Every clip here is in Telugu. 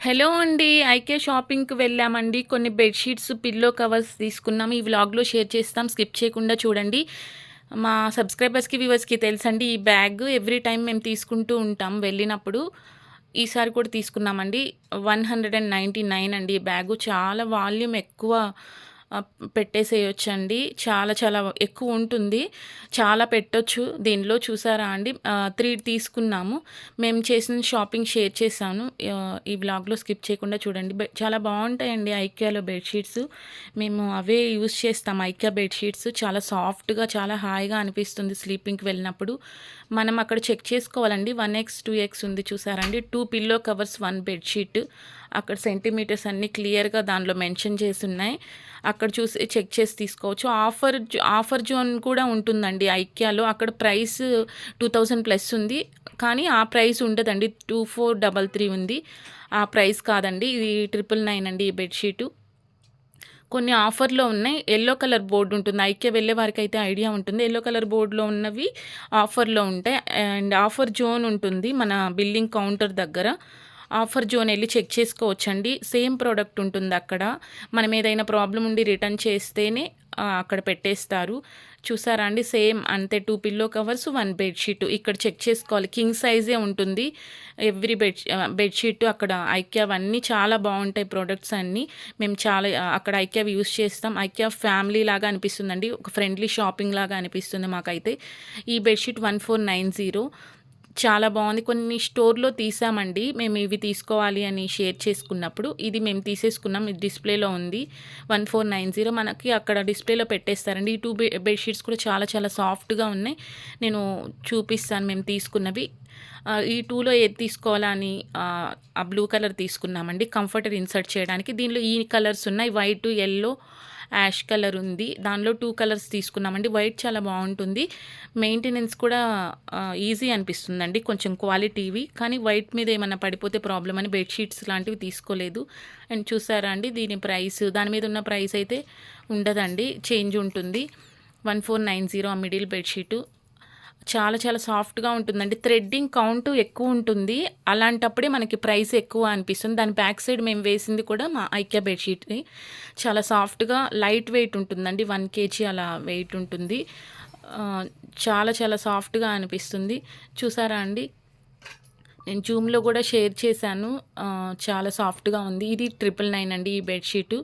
హలో అండి. ఐకే షాపింగ్‌కి వెళ్ళామండి. కొన్ని బెడ్‌షీట్స్, పిల్లో కవర్స్ తీసుకున్నాం. ఈ వ్లాగ్‌లో షేర్ చేస్తాం. స్కిప్ చేయకుండా చూడండి. మా సబ్స్క్రైబర్స్‌కి, వ్యూవర్స్‌కి తెలుసండి ఈ బ్యాగ్ ఎవ్రీ టైమ్ మేము తీసుకుంటూ ఉంటాం వెళ్ళినప్పుడు. ఈసారి కూడా తీసుకున్నామండి. 199 అండి ఈ బ్యాగు. చాలా వాల్యూమ్ ఎక్కువ ఆహ్, పెట్టేసేయొచ్చండి. చాలా చాలా ఎక్కువ ఉంటుంది. చాలా పెట్టొచ్చు దీనిలో చూసారా అండి. 3 తీసుకున్నాము. మేము చేసిన షాపింగ్ షేర్ చేశాను. ఈ వ్లాగ్‌లో స్కిప్ చేయకుండా చూడండి. చాలా బావుంటాయండి ఐకియాలో బెడ్‌షీట్స్. మేము అవే యూజ్ చేస్తాం. ఐకియా బెడ్‌షీట్స్ చాలా సాఫ్ట్‌గా, చాలా హాయిగా అనిపిస్తుంది స్లీపింగ్‌కి వెళ్ళినప్పుడు. మనం అక్కడ చెక్ చేసుకోవాలండి. 1x, 2x ఉంది చూసారండి. 2 పిల్లో కవర్స్, 1 బెడ్‌షీట్. అక్కడ సెంటీమీటర్స్ అన్నీ క్లియర్‌గా దానిలో మెన్షన్ చేసున్నాయి. అక్కడ చూసి చెక్ చేసి తీసుకోవచ్చు. ఆఫర్ జోన్ కూడా ఉంటుందండి ఐకియాలో. అక్కడ ప్రైస్ 2000 ప్లస్ ఉంది. కానీ ఆ ప్రైస్ ఉండదండి. 2433 ఉంది. ఆ ప్రైస్ కాదండి. ఇది 999 అండి ఈ బెడ్‌షీటు. కొన్ని ఆఫర్‌లో ఉన్నాయి. యెల్లో కలర్ బోర్డ్ ఉంటుంది. ఐకియా వెళ్ళే వారికైతే ఐడియా ఉంటుంది. యెల్లో కలర్ బోర్డ్‌లో ఉన్నవి ఆఫర్‌లో ఉంటాయి. అండ్ ఆఫర్ జోన్ ఉంటుంది మన బిల్లింగ్ కౌంటర్ దగ్గర. ఆఫర్ జోన్ ఎళ్లి చెక్ చేసుకోవచ్చండి. సేమ్ ప్రొడక్ట్ ఉంటుందక్కడ. మనం ఏదైనా ప్రాబ్లమ్ ఉండి రిటర్న్ చేస్తేనే అక్కడ పెట్టేస్తారు. చూసారా అండి? సేమ్ అంతే 2 పిల్లో కవర్స్, 1 బెడ్‌షీట్. ఇక్కడ చెక్ చేసుకోవాలి. కింగ్ సైజే ఉంటుంది. ఎవ్రీ బెడ్‌షీట్ అక్కడ ఐకియావన్నీ చాలా బావుంటాయి ప్రొడక్ట్స్ అన్నీ. మేము చాలా అక్కడ ఐకియావి యూజ్ చేస్తాం. ఐకియా ఫ్యామిలీ లాగా అనిపిస్తుందండి. ఒక ఫ్రెండ్లీ షాపింగ్ లాగా అనిపిస్తుంది మాకైతే. ఈ బెడ్‌షీట్ 1490 చాలా బావుంది. కొన్ని స్టోర్‌లో తీసామండి. మేము ఇవి తీసుకోవాలి అని షేర్ చేసుకున్నప్పుడు. ఇది మేము తీసేసుకున్నాం. ఇది డిస్‌ప్లేలో ఉంది. 1490 మనకి అక్కడ డిస్‌ప్లేలో పెట్టేస్తారండి. ఈ 2 బెడ్‌షీట్స్ కూడా చాలా చాలా సాఫ్ట్‌గా ఉన్నాయి. నేను చూపిస్తాను మేము తీసుకున్నవి. ఈ 2లో ఏది తీసుకోవాలా అని ఆ బ్లూ కలర్ తీసుకున్నామండి. కంఫర్టర్ ఇన్సర్ట్ చేయడానికి. దీనిలో ఈ కలర్స్ ఉన్నాయి. వైట్, యెల్లో, యాష్ కలర్ ఉంది. దానిలో 2 కలర్స్ తీసుకున్నామండి. వైట్ చాలా బావుంటుంది. మెయింటెనెన్స్ కూడా ఈజీ అనిపిస్తుందండి. కొంచెం క్వాలిటీవి. కానీ వైట్ మీద ఏమన్నా పడిపోతే ప్రాబ్లమ్ అని బెడ్‌షీట్స్ లాంటివి తీసుకోలేదు. అండ్ చూసారా అండి దీని ప్రైస్, దాని మీద ఉన్న ప్రైస్ అయితే ఉండదండి. చేంజ్ ఉంటుంది. 1490 ఆ మిడిల్ బెడ్‌షీటు. చాలా చాలా సాఫ్ట్‌గా ఉంటుందండి. థ్రెడ్డింగ్ కౌంట్ ఎక్కువుంటుంది. అలాంటప్పుడే మనకి ప్రైస్ ఎక్కువ అనిపిస్తుంది. దాని బ్యాక్ సైడ్ మేము వేసింది కూడా మా ఐకియా బెడ్‌షీట్‌ని. చాలా సాఫ్ట్‌గా లైట్ వెయిట్ ఉంటుందండి. 1 కేజీ అలా వెయిట్ ఉంటుంది. ఆహ్, చాలా చాలా సాఫ్ట్‌గా అనిపిస్తుంది. చూసారా అండి? నేను జూమ్‌లో కూడా షేర్ చేశాను. చాలా సాఫ్ట్‌గా ఉంది. ఇది 999 అండి ఈ బెడ్‌షీటు.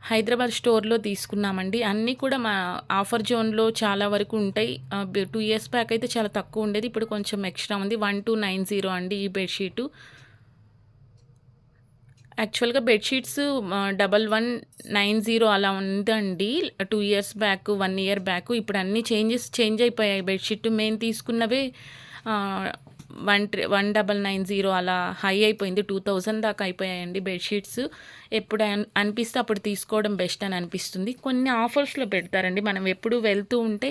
హైదరాబాద్ స్టోర్‌లో తీసుకున్నామండి. అన్నీ కూడా మా ఆఫర్ జోన్‌లో చాలా వరకు ఉంటాయి. 2 ఇయర్స్ బ్యాక్ అయితే చాలా తక్కువ ఉండేది. ఇప్పుడు కొంచెం ఎక్స్‌ట్రా ఉంది. 1290 అండి ఈ బెడ్‌షీటు. యాక్చువల్‌గా బెడ్‌షీట్స్ 1190 అలా ఉందండి. 2 ఇయర్స్ బ్యాక్, 1 ఇయర్ బ్యాక్. ఇప్పుడు అన్నీ చేంజ్ అయిపోయాయి బెడ్‌షీట్. మేము తీసుకున్నవే ఆహ్, 1990 అలా హై అయిపోయింది. 2000 దాకా అయిపోయాయండి బెడ్‌షీట్స్. ఎప్పుడు అనిపిస్తే అప్పుడు తీసుకోవడం బెస్ట్ అని అనిపిస్తుంది. కొన్ని ఆఫర్స్‌లో పెడతారండి. మనం ఎప్పుడు వెళ్తూ ఉంటే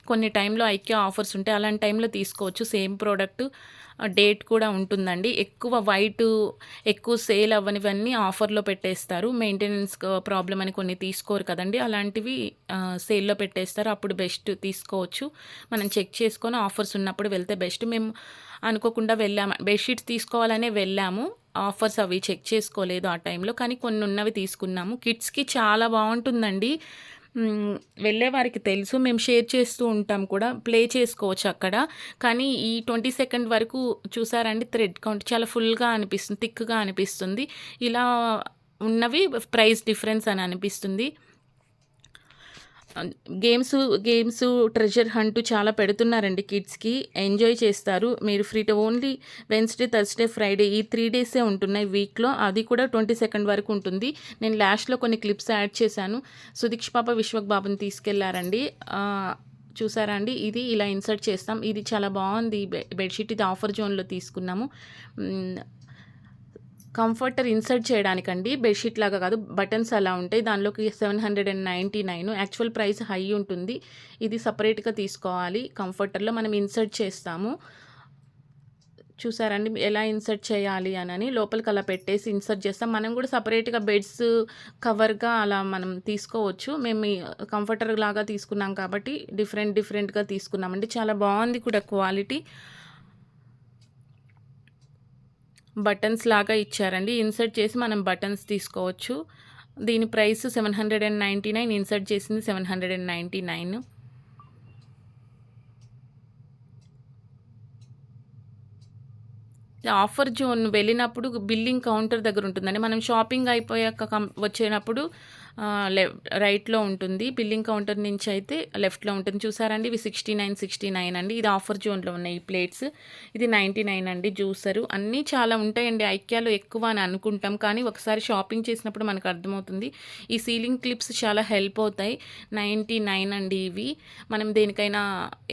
కొన్ని టైంలో ఐకియా ఆఫర్స్ ఉంటాయి. అలాంటి టైంలో తీసుకోవచ్చు. సేమ్ ప్రోడక్ట్ డేట్ కూడా ఉంటుందండి. ఎక్కువ సేల్ అవ్వనివన్నీ ఆఫర్‌లో పెట్టేస్తారు. మెయింటెనెన్స్ ప్రాబ్లమ్ అని కొన్ని తీసుకోరు కదండీ! అలాంటివి సేల్‌లో పెట్టేస్తారు. అప్పుడు బెస్ట్ తీసుకోవచ్చు. మనం చెక్ చేసుకొని ఆఫర్స్ ఉన్నప్పుడు వెళ్తే బెస్ట్. మేము అనుకోకుండా వెళ్ళాము. బెడ్‌షీట్స్ తీసుకోవాలనే వెళ్ళాము. ఆఫర్స్ అవి చెక్ చేసుకోలేదు ఆ టైంలో. కానీ కొన్ని ఉన్నవి తీసుకున్నాము. కిడ్స్‌కి చాలా బావుంటుందండి. హ్మ్. వెళ్ళేవారికి తెలుసు. మేము షేర్ చేస్తూ ఉంటాం కూడా. ప్లే చేసుకోవచ్చు అక్కడ. కానీ ఈ 20 వరకు చూసారండి థ్రెడ్ కౌంట్ చాలా ఫుల్‌గా అనిపిస్తుంది. థిక్‌గా అనిపిస్తుంది. ఇలా ఉన్నవి ప్రైస్ డిఫరెన్స్ అని అనిపిస్తుంది. ఆహ్, గేమ్స్ ట్రెజర్ హంట్ చాలా పెడుతున్నారండి కిడ్స్‌కి. ఎంజాయ్ చేస్తారు. మీరు ఓన్లీ వెన్స్‌డే, థర్స్‌డే, ఫ్రైడే ఈ 3 డేసే ఉంటున్నాయి వీక్‌లో. అది కూడా 22 వరకు ఉంటుంది. నేను లాస్ట్‌లో కొన్ని క్లిప్స్ యాడ్ చేశాను. సుదీక్ష పాప, విశ్వక్ బాబుని తీసుకెళ్లారండి. చూసారా అండి? ఇది ఇలా ఇన్సర్ట్ చేస్తాం. ఇది చాలా బావుంది బెడ్‌షీట్. ఇది ఆఫర్ జోన్‌లో తీసుకున్నాము. హ్మ్. Comforter insert చేయడానికండి. బెడ్‌షీట్ లాగా కాదు. బటన్స్ అలా ఉంటాయి. దానిలోకి 799 యాక్చువల్ ప్రైస్ హై ఉంటుంది. ఇది సెపరేట్‌గా తీసుకోవాలి. కంఫర్టర్‌లో మనం ఇన్సర్ట్ చేస్తాము. చూసారండి ఎలా ఇన్సర్ట్ చేయాలి అనని. లోపలికి అలా పెట్టేసి ఇన్సర్ట్ చేస్తాం. మనం కూడా సెపరేట్‌గా బెడ్స్ కవర్‌గా అలా మనం తీసుకోవచ్చు. మేము ఈ కంఫర్టర్ లాగా తీసుకున్నాం కాబట్టి డిఫరెంట్‌గా తీసుకున్నామండి. చాలా బావుంది కూడా క్వాలిటీ. బటన్స్ లాగా ఇచ్చారండి. ఇన్సర్ట్ చేసి మనం బటన్స్ తీసుకోవచ్చు. దీని ప్రైస్ 799, ఇన్సర్ట్ చేసింది 799. ఆఫర్ జోన్ వెళ్ళినప్పుడు బిల్లింగ్ కౌంటర్ దగ్గర ఉంటుందండి. మనం షాపింగ్ అయిపోయాక వచ్చినప్పుడు రైట్‌లో ఉంటుంది. బిల్లింగ్ కౌంటర్ నుంచి అయితే లెఫ్ట్‌లో ఉంటుంది. చూసారండి ఇవి 69, 69 అండి. ఇది ఆఫర్ జోన్‌లో ఉన్నాయి ఈ ప్లేట్స్. ఇది 99 అండి జ్యూసరు. అన్నీ చాలా ఉంటాయండి. ఐక్యాలో ఎక్కువ అని అనుకుంటాం. కానీ ఒకసారి షాపింగ్ చేసినప్పుడు మనకు అర్థమవుతుంది. ఈ సీలింగ్ క్లిప్స్ చాలా హెల్ప్ అవుతాయి. 99 అండి ఇవి. మనం దేనికైనా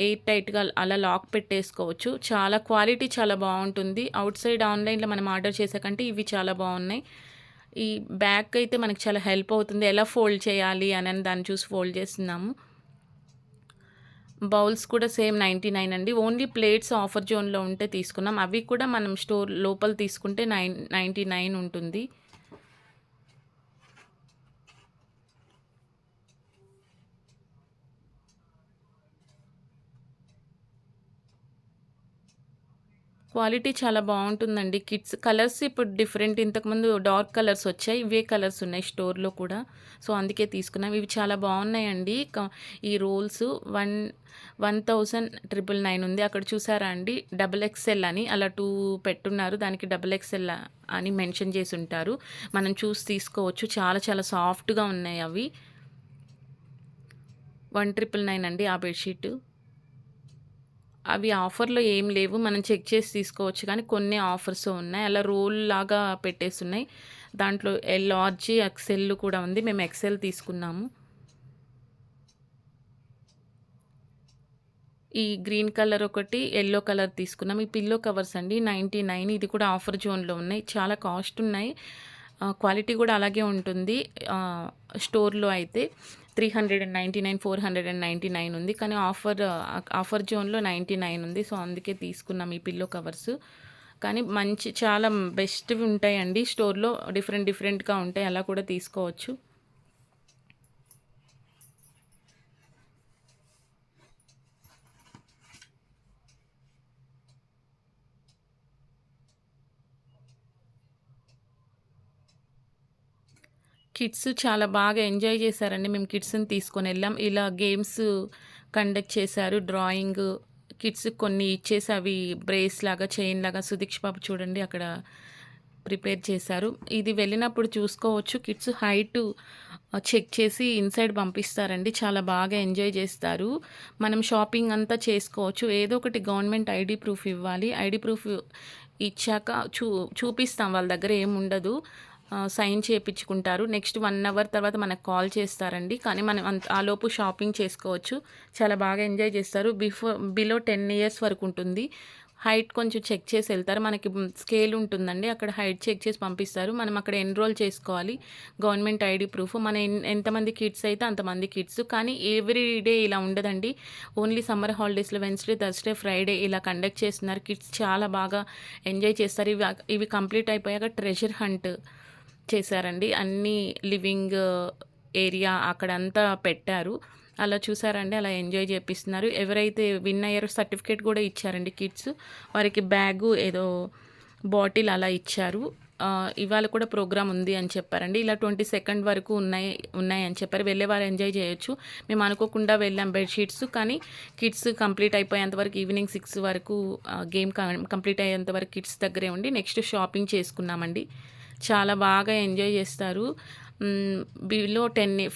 ఎయిర్ టైట్‌గా అలా లాక్ పెట్టేసుకోవచ్చు. చాలా క్వాలిటీ చాలా బావుంటుంది. ఔట్ సైడ్ ఆన్‌లైన్‌లో మనం ఆర్డర్ చేసే కంటే ఇవి చాలా బావున్నాయి. ఈ బ్యాగ్ అయితే మనకు చాలా హెల్ప్ అవుతుంది. ఎలా ఫోల్డ్ చేయాలి అని దాన్ని చూసి ఫోల్డ్ చేస్తున్నాము. బౌల్స్ కూడా సేమ్ 99 అండి. ఓన్లీ ప్లేట్స్ ఆఫర్ జోన్‌లో ఉంటే తీసుకున్నాం. అవి కూడా మనం స్టోర్ లోపల తీసుకుంటే 99 ఉంటుంది. క్వాలిటీ చాలా బావుంటుందండి. కిడ్స్ కలర్స్ ఇప్పుడు డిఫరెంట్ ఇంతకుముందు డార్క్ కలర్స్ వచ్చాయి. ఇవే కలర్స్ ఉన్నాయి స్టోర్‌లో కూడా. సో, అందుకే తీసుకున్నాం. ఇవి చాలా బావున్నాయండి. ఈ రోల్స్ 1999 ఉంది. అక్కడ చూసారా అండి డబుల్ ఎక్స్‌ఎల్ అని అలా 2 పెట్టున్నారు. దానికి డబుల్ ఎక్స్‌ఎల్ అని మెన్షన్ చేసుంటారు. మనం చూసి తీసుకోవచ్చు. చాలా చాలా సాఫ్ట్‌గా ఉన్నాయి అవి. 1999 అండి ఆ బెడ్‌షీటు. అవి ఆఫర్‌లో ఏం లేవు. మనం చెక్ చేసి తీసుకోవచ్చు కానీ కొన్ని ఆఫర్స్ ఉన్నాయి. అలా రోల్ లాగా పెట్టేసున్నాయి. దాంట్లో లార్జ్, ఎక్సెల్ కూడా ఉంది. మేము ఎక్సెల్ తీసుకున్నాము. ఈ గ్రీన్ కలర్ ఒకటి, యెల్లో కలర్ తీసుకున్నాం. ఈ పిల్లో కవర్స్ అండి 99 ఇది కూడా ఆఫర్ జోన్‌లో ఉన్నాయి. చాలా కాస్ట్ ఉన్నాయి. క్వాలిటీ కూడా అలాగే ఉంటుంది. స్టోర్‌లో అయితే 399, 499 ఉంది. కానీ ఆఫర్ జోన్‌లో 99 ఉంది. సో, అందుకే తీసుకున్నాం ఈ పిల్లో కవర్స్. కానీ చాలా బెస్ట్‌వి ఉంటాయండి స్టోర్‌లో. డిఫరెంట్‌గా ఉంటాయి. అలా కూడా తీసుకోవచ్చు. కిడ్స్ చాలా బాగా ఎంజాయ్ చేశారండి. మేము కిడ్స్‌ని తీసుకొనెళ్ళాం. ఇలా గేమ్స్ కండక్ట్ చేశారు. డ్రాయింగ్ కిడ్స్‌కి కొన్ని ఇచ్చేసి అవి బ్రేస్ లాగా, చైన్ లాగా సుదీక్ష్ బాబు చూడండి అక్కడ ప్రిపేర్ చేశారు. ఇది వెళ్ళినప్పుడు చూసుకోవచ్చు. కిడ్స్ హైట్ చెక్ చేసి ఇన్‌సైడ్ పంపిస్తారండి. చాలా బాగా ఎంజాయ్ చేస్తారు. మనం షాపింగ్ అంతా చేసుకోవచ్చు. ఏదో ఒకటి గవర్నమెంట్ ఐడీ ప్రూఫ్ ఇవ్వాలి. ఐడీ ప్రూఫ్ ఇచ్చాక చూపిస్తాం. వాళ్ళ దగ్గర ఏముండదు. సైన్ చేపించుకుంటారు. నెక్స్ట్ 1 అవర్ తర్వాత మనకు కాల్ చేస్తారండి. కానీ మనం ఆలోపు షాపింగ్ చేసుకోవచ్చు. చాలా బాగా ఎంజాయ్ చేస్తారు. బిలో 10 ఇయర్స్ వరకు ఉంటుంది. హైట్ కొంచెం చెక్ చేసి వెళ్తారు. మనకి స్కేల్ ఉంటుందండి. అక్కడ హైట్ చెక్ చేసి పంపిస్తారు. మనం అక్కడ ఎన్రోల్ చేసుకోవాలి. Government ID proof. మన ఎంతమంది కిడ్స్ అయితే అంతమంది కిడ్స్. కానీ ఎవ్రీ డే ఇలా ఉండదండి. ఓన్లీ సమ్మర్ హాలిడేస్లో వెన్స్డే, థర్స్డే, ఫ్రైడే ఇలా కండక్ట్ చేస్తున్నారు. కిడ్స్ చాలా బాగా ఎంజాయ్ చేస్తారు. ఇవి కంప్లీట్ అయిపోయాక ట్రెజర్ హంట్ చేశారండి. అన్నీ లివింగ్ ఏరియా అక్కడంతా పెట్టారు. అలా చూసారండి. అలా ఎంజాయ్ చేపిస్తున్నారు. ఎవరైతే విన్ అయ్యారో సర్టిఫికేట్ కూడా ఇచ్చారండి కిడ్స్. వారికి బ్యాగు ఏదో బాటిల్ అలా ఇచ్చారు. ఇవాళ కూడా ప్రోగ్రామ్ ఉంది అని చెప్పారండి. ఇలా 22 వరకు ఉన్నాయని చెప్పారు. వెళ్ళేవారు ఎంజాయ్ చేయొచ్చు. మేము అనుకోకుండా వెళ్ళాం బెడ్షీట్స్. కానీ కిడ్స్ కంప్లీట్ అయిపోయేంత వరకు ఈవినింగ్ 6 వరకు గేమ్ కంప్లీట్ అయ్యేంత వరకు కిడ్స్ దగ్గరే ఉండి నెక్స్ట్ షాపింగ్ చేసుకున్నామండి. చాలా బాగా ఎంజాయ్ చేస్తారు. బిలో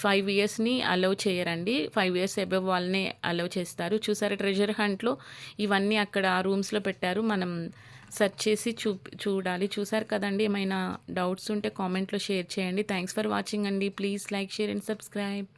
5 ఇయర్స్‌ని అలౌ చేయరండి. 5 ఇయర్స్ అబోవ్ వాళ్ళనే అలౌ చేస్తారు. చూసారా ట్రెజర్ హంట్‌లో ఇవన్నీ అక్కడ రూమ్స్‌లో పెట్టారు. మనం సెర్చ్ చేసి చూడాలి. చూసారు కదండీ! ఏమైనా డౌట్స్ ఉంటే కామెంట్‌లో షేర్ చేయండి. థాంక్స్ ఫర్ వాచింగ్ అండి. Please like, share and subscribe.